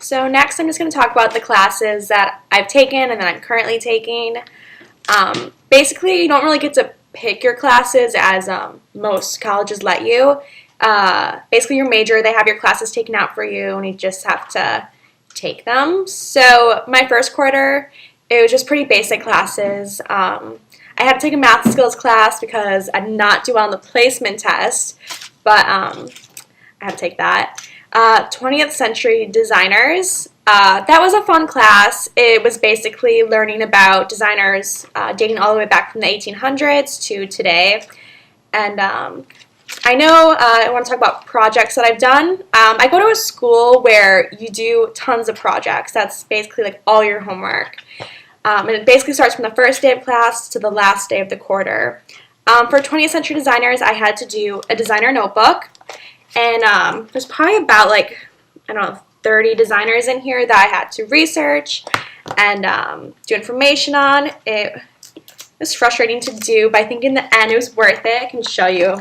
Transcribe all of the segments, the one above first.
So next I'm just going to talk about the classes that I've taken and that I'm currently taking. Basically, you don't really get to pick your classes as most colleges let you. Basically, your major, they have your classes taken out for you and you just have to take them. So my first quarter, it was just pretty basic classes. I had to take a math skills class because I did not do well on the placement test, but I had to take that. 20th century designers. That was a fun class. It was basically learning about designers dating all the way back from the 1800s to today. And I know I want to talk about projects that I've done. I go to a school where you do tons of projects. That's basically like all your homework. And it basically starts from the first day of class to the last day of the quarter. For 20th century designers, I had to do a designer notebook. And there's probably about like, I don't know, 30 designers in here that I had to research and do information on. It was frustrating to do, but I think in the end it was worth it. I can show you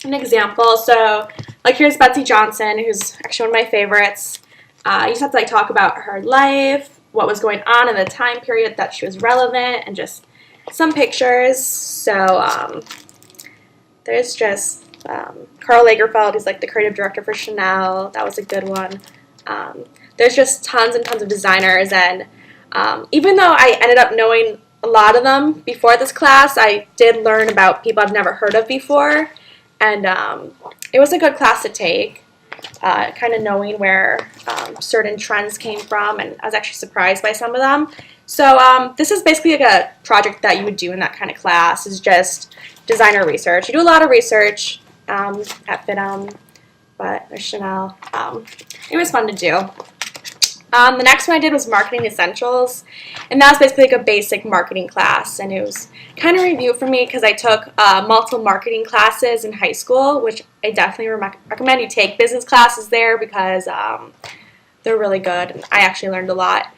an example. So like here's Betsy Johnson, who's actually one of my favorites. You just have to like talk about her life, what was going on in the time period that she was relevant, and just some pictures. So there's just Karl Lagerfeld, who's like the creative director for Chanel. That was a good one. There's just tons and tons of designers, and even though I ended up knowing a lot of them before this class, I did learn about people I've never heard of before, and it was a good class to take, kind of knowing where certain trends came from, and I was actually surprised by some of them. So this is basically like a project that you would do in that kind of class, is just designer research. You do a lot of research at FIDM, but with Chanel, it was fun to do. The next one I did was marketing essentials, and that was basically like a basic marketing class, and it was kind of review for me because I took multiple marketing classes in high school, which I definitely recommend you take business classes there because they're really good, and I actually learned a lot.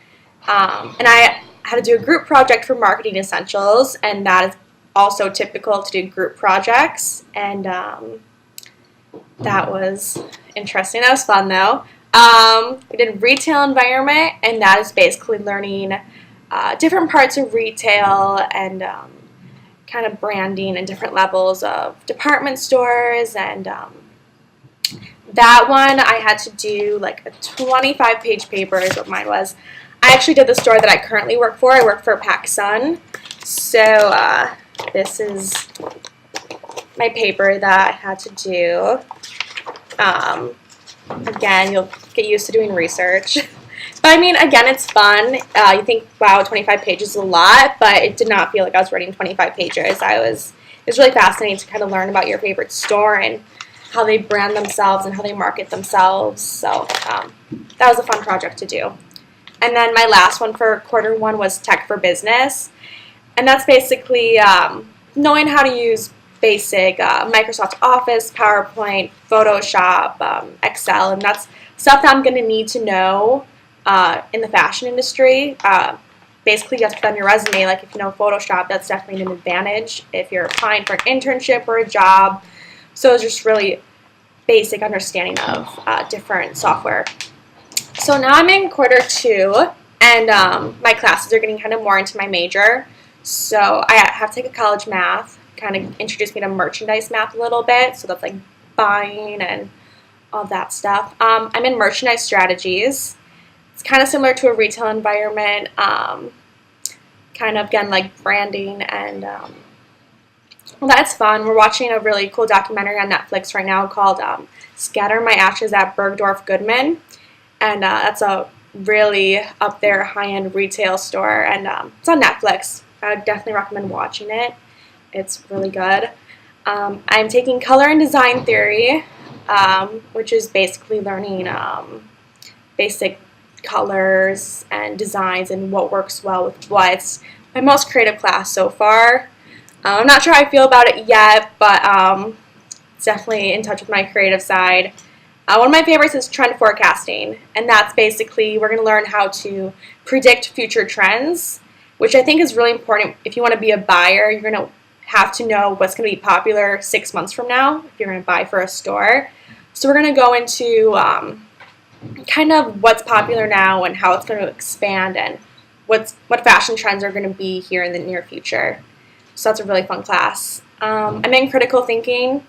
And I had to do a group project for marketing essentials, and that is also typical to do group projects, and that was interesting. That was fun though. We did retail environment, and that is basically learning different parts of retail and kind of branding and different levels of department stores, and that one I had to do like a 25-page paper is what mine was. I actually did the store that I currently work for. I work for PacSun. So this is my paper that I had to do. Again, you'll get used to doing research. But I mean, again, it's fun. You think, wow, 25 pages is a lot, but it did not feel like I was writing 25 pages. It was really fascinating to kind of learn about your favorite store and how they brand themselves and how they market themselves. So that was a fun project to do. And then my last one for quarter one was Tech for Business. And that's basically knowing how to use basic Microsoft Office, PowerPoint, Photoshop, Excel, and that's stuff that I'm going to need to know in the fashion industry. Basically, you have to put on your resume, like if you know Photoshop, that's definitely an advantage if you're applying for an internship or a job. So it's just really basic understanding of different software. So now I'm in quarter two, and my classes are getting kind of more into my major. So I have to take a college math, kind of introduce me to merchandise math a little bit. So that's like buying and all that stuff. I'm in merchandise strategies. It's kind of similar to a retail environment, kind of, again, like branding, and well, that's fun. We're watching a really cool documentary on Netflix right now called Scatter My Ashes at Bergdorf Goodman, and that's a really up there high-end retail store, and it's on Netflix. I would definitely recommend watching it. It's really good. I'm taking color and design theory, which is basically learning basic colors and designs and what works well with what. It's my most creative class so far. I'm not sure how I feel about it yet, but it's definitely in touch with my creative side. One of my favorites is trend forecasting, and that's basically we're going to learn how to predict future trends, which I think is really important. If you want to be a buyer, you're going to have to know what's going to be popular 6 months from now if you're going to buy for a store. So we're going to go into kind of what's popular now and how it's going to expand and what fashion trends are going to be here in the near future. So that's a really fun class. I'm in critical thinking,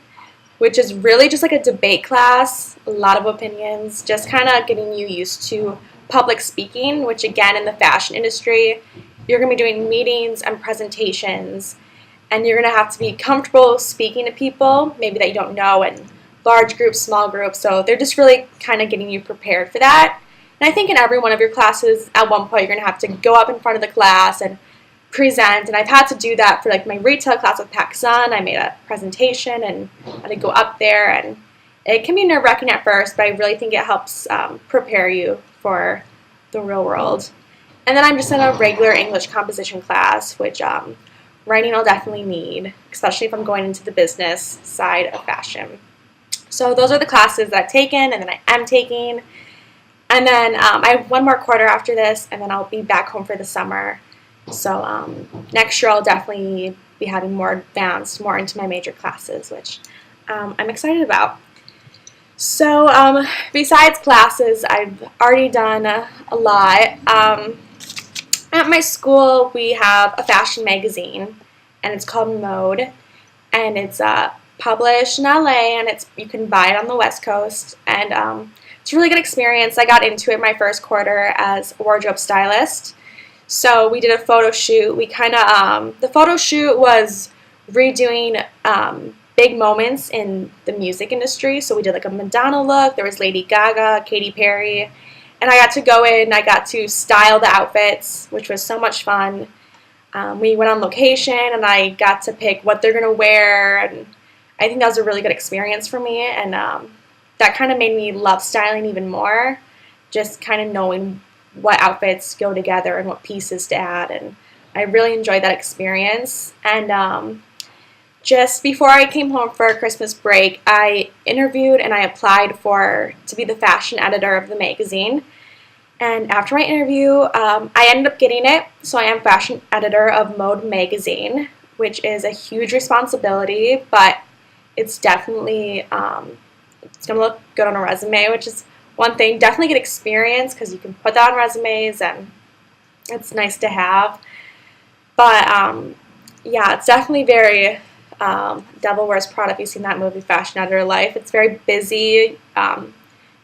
which is really just like a debate class, a lot of opinions, just kind of getting you used to public speaking, which again in the fashion industry, you're going to be doing meetings and presentations, and you're going to have to be comfortable speaking to people, maybe that you don't know, and large groups, small groups, so they're just really kind of getting you prepared for that. And I think in every one of your classes, at one point, you're going to have to go up in front of the class and present, and I've had to do that for like my retail class with PacSun. I made a presentation and had to go up there, and it can be nerve-wracking at first, but I really think it helps prepare you for the real world. And then I'm just in a regular English composition class, which writing I'll definitely need, especially if I'm going into the business side of fashion. So those are the classes that I've taken and then I am taking. And then I have one more quarter after this, and then I'll be back home for the summer. So next year I'll definitely be having more advanced, more into my major classes, which I'm excited about. So besides classes, I've already done a lot. At my school, we have a fashion magazine, and it's called Mode, and it's published in LA, and you can buy it on the West Coast, and it's a really good experience. I got into it my first quarter as a wardrobe stylist. So we did a photo shoot. We kind of, the photo shoot was redoing big moments in the music industry. So we did like a Madonna look. There was Lady Gaga, Katy Perry. And I got to go in, I got to style the outfits, which was so much fun. We went on location, and I got to pick what they're going to wear. And I think that was a really good experience for me. And that kind of made me love styling even more, just kind of knowing what outfits go together and what pieces to add, and I really enjoyed that experience. And just before I came home for Christmas break, I interviewed and I applied to be the fashion editor of the magazine. And after my interview, I ended up getting it, so I am fashion editor of Mode magazine, which is a huge responsibility, but it's definitely it's going to look good on a resume, which is one thing. Definitely get experience because you can put that on resumes, and it's nice to have. But yeah, it's definitely very Devil Wears Prada. If you've seen that movie, Fashion Editor Life, it's very busy.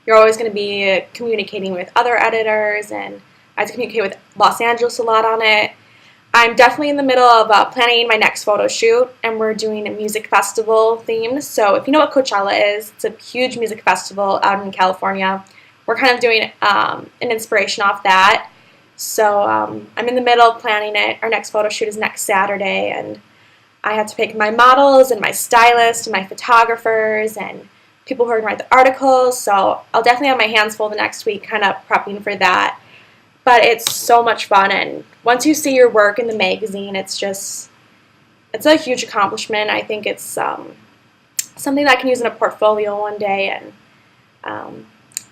You're always going to be communicating with other editors, and I have to communicate with Los Angeles a lot on it. I'm definitely in the middle of planning my next photo shoot, and we're doing a music festival theme. So if you know what Coachella is, it's a huge music festival out in California. We're kind of doing an inspiration off that. So I'm in the middle of planning it. Our next photo shoot is next Saturday, and I have to pick my models and my stylist and my photographers and people who are going to write the articles. So I'll definitely have my hands full the next week kind of prepping for that. But it's so much fun, and once you see your work in the magazine, it's a huge accomplishment. I think it's something that I can use in a portfolio one day, and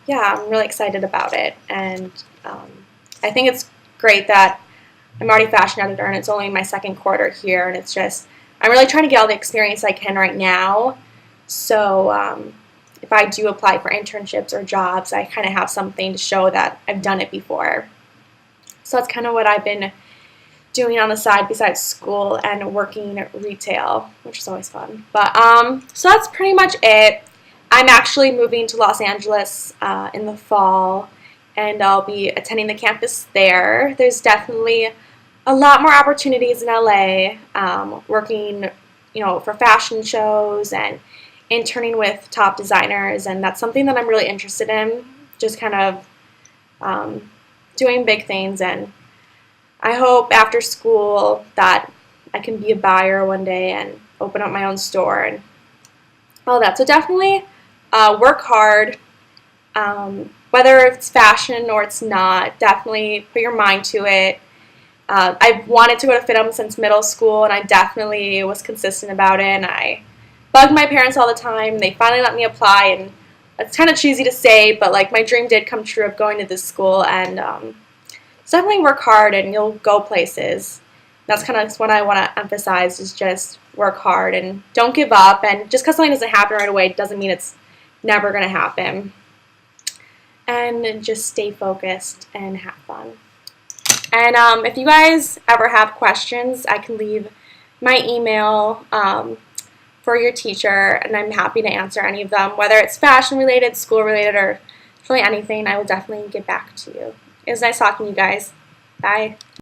yeah, I'm really excited about it. And I think it's great that I'm already fashion editor, and it's only my second quarter here, and I'm really trying to get all the experience I can right now. So if I do apply for internships or jobs, I kind of have something to show that I've done it before. So that's kind of what I've been doing on the side besides school and working retail, which is always fun. But so that's pretty much it. I'm actually moving to Los Angeles in the fall, and I'll be attending the campus there. There's definitely a lot more opportunities in LA, working, for fashion shows and interning with top designers, and that's something that I'm really interested in. Just kind of doing big things, and I hope after school that I can be a buyer one day and open up my own store and all that. So definitely work hard, whether it's fashion or it's not. Definitely put your mind to it. I've wanted to go to FIDM since middle school, and I definitely was consistent about it, and I bugged my parents all the time. They finally let me apply, and it's kind of cheesy to say, but like my dream did come true of going to this school, and definitely work hard and you'll go places. That's kind of what I want to emphasize, is just work hard and don't give up. And just because something doesn't happen right away doesn't mean it's never going to happen. and just stay focused and have fun. And if you guys ever have questions, I can leave my email for your teacher, and I'm happy to answer any of them, whether it's fashion related, school related, or really anything. I will definitely get back to you. It was nice talking to you guys. Bye.